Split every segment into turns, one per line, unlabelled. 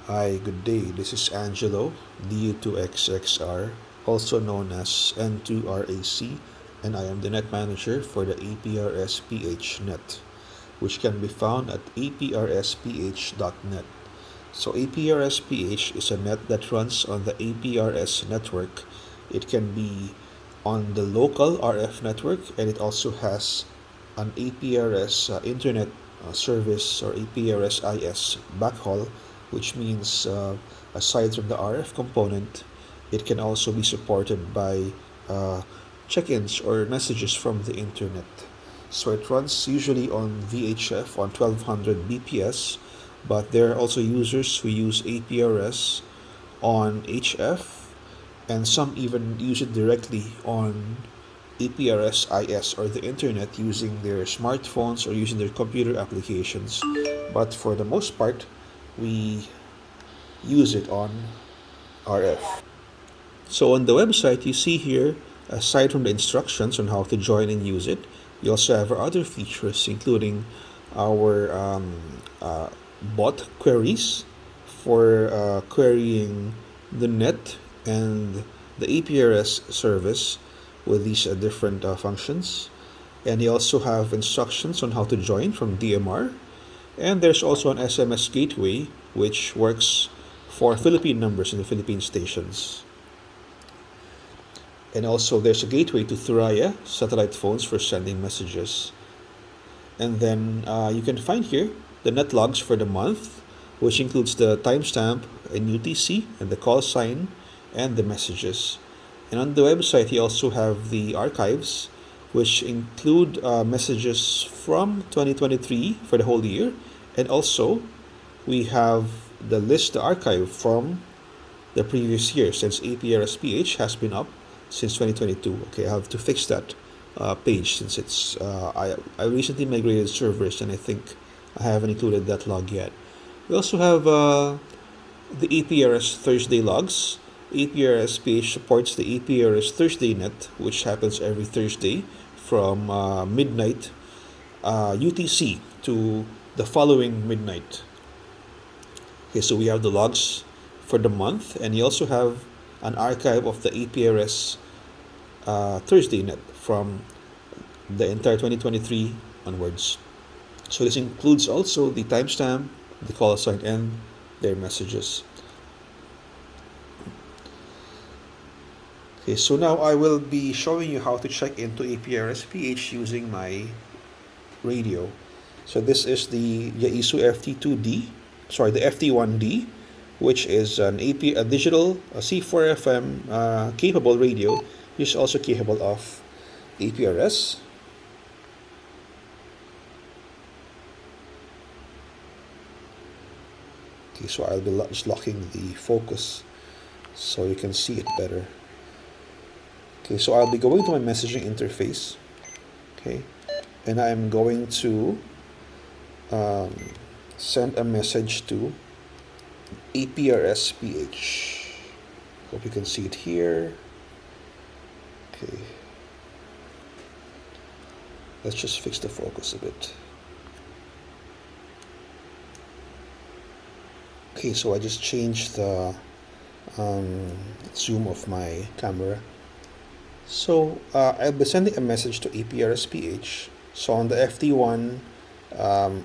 Hi, good day. This is Angelo, DU2XXR, also known as N2RAC, and I am the net manager for the APRSPH Net, which can be found at APRSPH.net. So APRSPH is a net that runs on the APRS network. It can be on the local RF network, and it also has an APRS internet service, or APRS-IS backhaul, which means aside from the RF component, it can also be supported by uh, check-ins or messages from the internet. So it runs usually on VHF on 1200 BPS, but there are also users who use APRS on HF, and some even use it directly on APRS IS or the internet using their smartphones or using their computer applications. But for the most part, we use it on RF. So on the website, you see here, aside from the instructions on how to join and use it, we also have our other features, including our uh, bot queries for querying the net and the APRS service with these different functions. And you also have instructions on how to join from DMR. And there's also an SMS gateway which works for Philippine numbers in the Philippine stations. And also there's a gateway to Thuraya satellite phones for sending messages. And then you can find here the net logs for the month, which includes the timestamp and UTC and the call sign and the messages. And on the website, you also have the archives, which include messages from 2023 for the whole year. And also, we have the list, the archive from the previous year, since APRSPH has been up since 2022. Okay, I have to fix that page since I recently migrated servers, and I think I haven't included that log yet. We also have the APRS Thursday logs. APRSPH supports the APRS Thursday net, which happens every Thursday from midnight UTC to the following midnight. Okay, so we have the logs for the month, and you also have an archive of the APRS Thursday net from the entire 2023 onwards. So this includes also the timestamp, the call sign, and their messages. Okay, so now I will be showing you how to check into APRSPH using my radio. So this is the Yaisu FT2D, sorry, the FT1D, which is a digital C4FM capable radio, which is also capable of APRS. Okay, so I'll be just locking the focus so you can see it better. Okay, so I'll be going to my messaging interface. Okay, and I'm going to send a message to APRSPH. Hope you can see it here. Okay, let's just fix the focus a bit. Okay, so I just changed the zoom of my camera. So I'll be sending a message to APRSPH. So on the FT1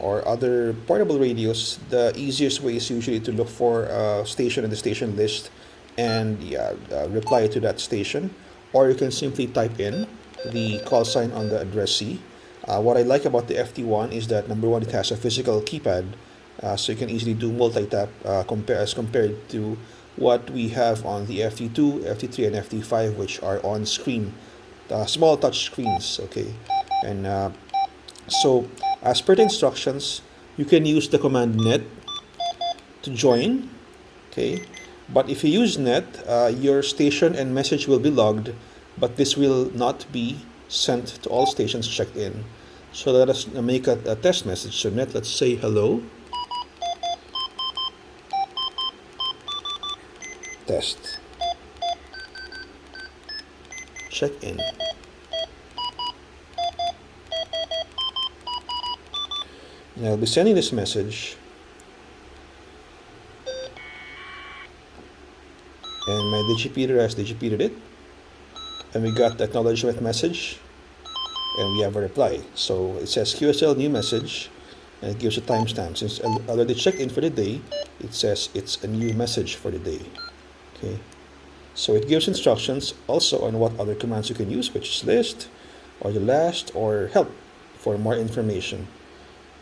or other portable radios, the easiest way is usually to look for a station in the station list and reply to that station. Or you can simply type in the call sign on the addressee. What I like about the FT1 is that number one, it has a physical keypad, so you can easily do multi-tap as compared to what we have on the FT2, FT3, and FT5, which are on screen, small touch screens. Okay, and so as per the instructions, you can use the command net to join. Okay, but if you use net, your station and message will be logged, but this will not be sent to all stations checked in. So let us make a test message. So net, let's say hello. Test. Check in. And I'll be sending this message and my digipeater has digipeated it, and we got the acknowledgement message, and we have a reply. So it says QSL new message, and it gives a timestamp. Since I already checked in for the day, it says it's a new message for the day. Okay, so it gives instructions also on what other commands you can use, which is list, or the last, or help for more information.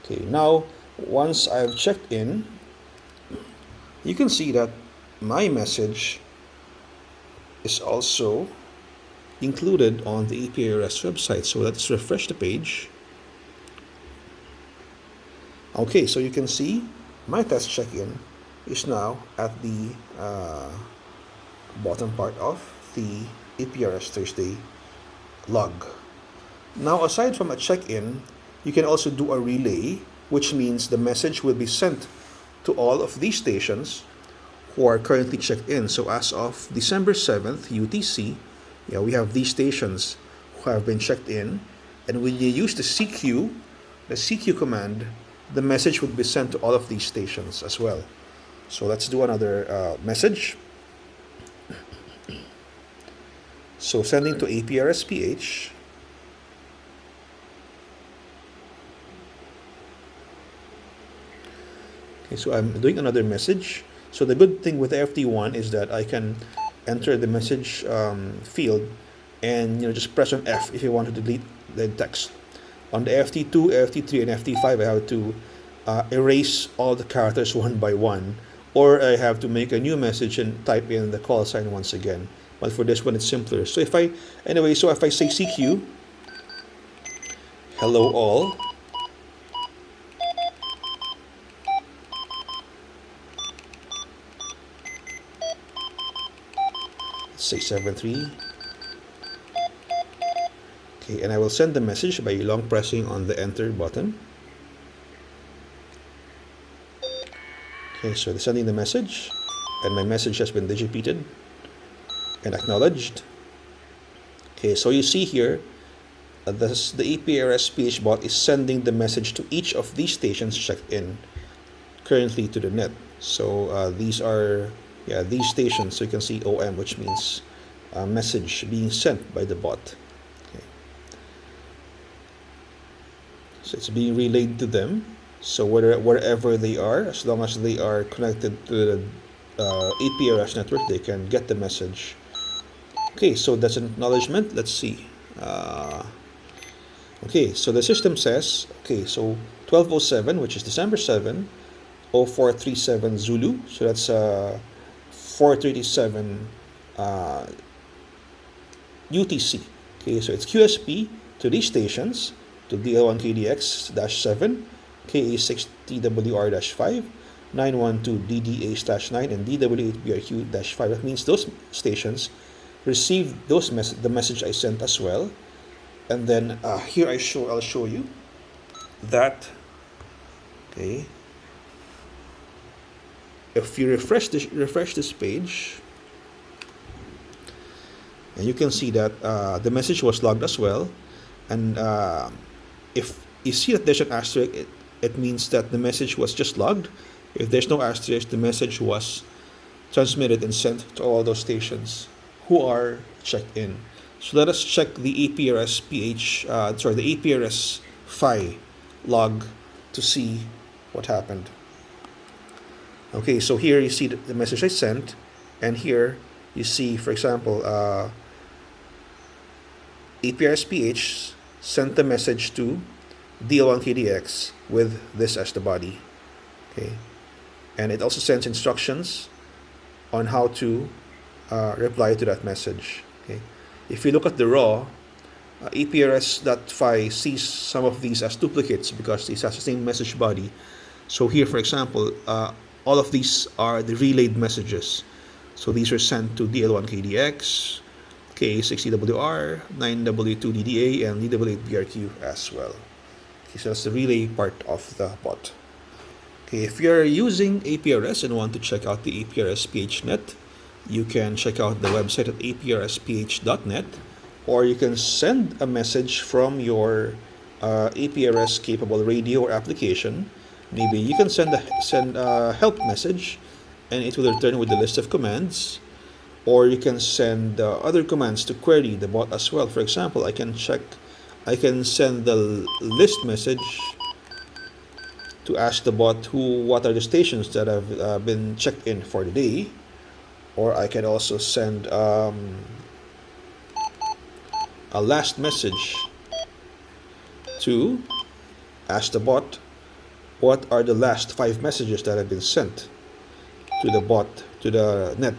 Okay, now once I've checked in, you can see that my message is also included on the APRS website. So let's refresh the page. Okay, so you can see my test check-in is now at the bottom part of the APRS Thursday log. Now, aside from a check-in, you can also do a relay, which means the message will be sent to all of these stations who are currently checked in. So as of December 7th, UTC, we have these stations who have been checked in, and when you use the CQ command, the message would be sent to all of these stations as well. So let's do another message. So sending to APRSPH. Okay, so I'm doing another message. So the good thing with FT1 is that I can enter the message field and just press on F if you want to delete the text. On the FT2, FT3, and FT5, I have to erase all the characters one by one, or I have to make a new message and type in the call sign once again. But for this one, it's simpler. So if I say CQ, hello all, let's say 73. Okay, and I will send the message by long pressing on the enter button. Okay, so sending the message, and my message has been digipeated and acknowledged. Okay, so you see here, the APRSPH bot is sending the message to each of these stations checked in currently to the net. So these are these stations. So you can see OM, which means a message being sent by the bot. Okay. So it's being relayed to them. So wherever they are, as long as they are connected to the APRS network, they can get the message. Okay, so that's an acknowledgement. Let's see. Okay, so the system says, okay, so 1207, which is December 7, 0437 Zulu. So that's 437 UTC. Okay, so it's QSP to these stations, to DL1KDX-7, KA6TWR-5, 912DDA-9, and DW8BRQ-5. That means those stations received the message I sent as well. And then here I'll show you that. Okay, if you refresh this page, and you can see that the message was logged as well. And if you see that there's an asterisk, it means that the message was just logged. If there's no asterisk, the message was transmitted and sent to all those stations who are checked in. So let us check the APRSPH, the APRS PHY log to see what happened. Okay, so here you see the message I sent, and here you see, for example, APRSPH sent the message to DL1KDX with this as the body. Okay, and it also sends instructions on how to reply to that message. Okay, if you look at the raw, APRS.phi sees some of these as duplicates because these has the same message body. So here, for example, all of these are the relayed messages. So these are sent to DL1KDX, KA6TWR, 9W2DDA, and DW8BRQ as well. Okay, so that's the relay part of the bot. Okay, if you're using APRS and want to check out the APRSPH Net, you can check out the website at APRSPH.net, or you can send a message from your APRS capable radio or application. Maybe you can send a help message, and it will return with a list of commands. or you can send other commands to query the bot as well. For example, I can send the list message to ask the bot what are the stations that have been checked in for the day, or I can also send a last message to ask the bot what are the last 5 messages that have been sent to the bot, to the net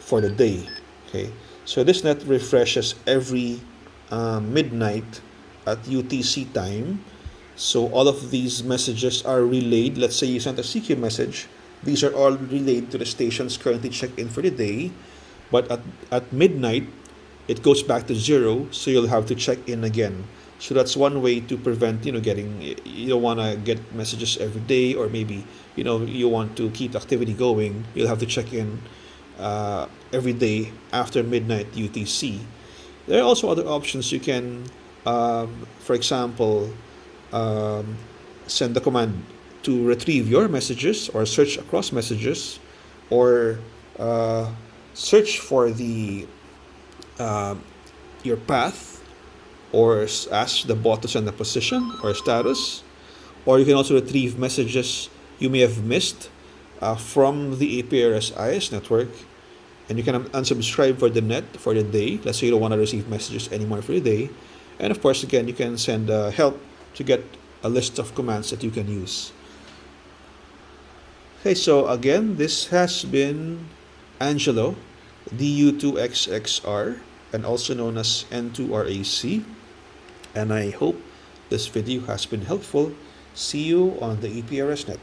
for the day. Okay, so this net refreshes every midnight at UTC time. So all of these messages are relayed. Let's say you sent a CQ message. These are all relayed to the stations currently checked in for the day. But at midnight, it goes back to 0, so you'll have to check in again. So that's one way to prevent, you don't want to get messages every day, or maybe, you want to keep the activity going. You'll have to check in every day after midnight UTC. There are also other options. You can, for example, send the command to retrieve your messages, or search across messages, or search for your path, or ask the bot to send a position or status. Or you can also retrieve messages you may have missed from the APRS IS network, and you can unsubscribe for the net for the day. Let's say you don't want to receive messages anymore for the day. And of course, again, you can send help to get a list of commands that you can use. Okay, so again, this has been Angelo, DU2XXR, and also known as N2RAC. And I hope this video has been helpful. See you on the APRS Net.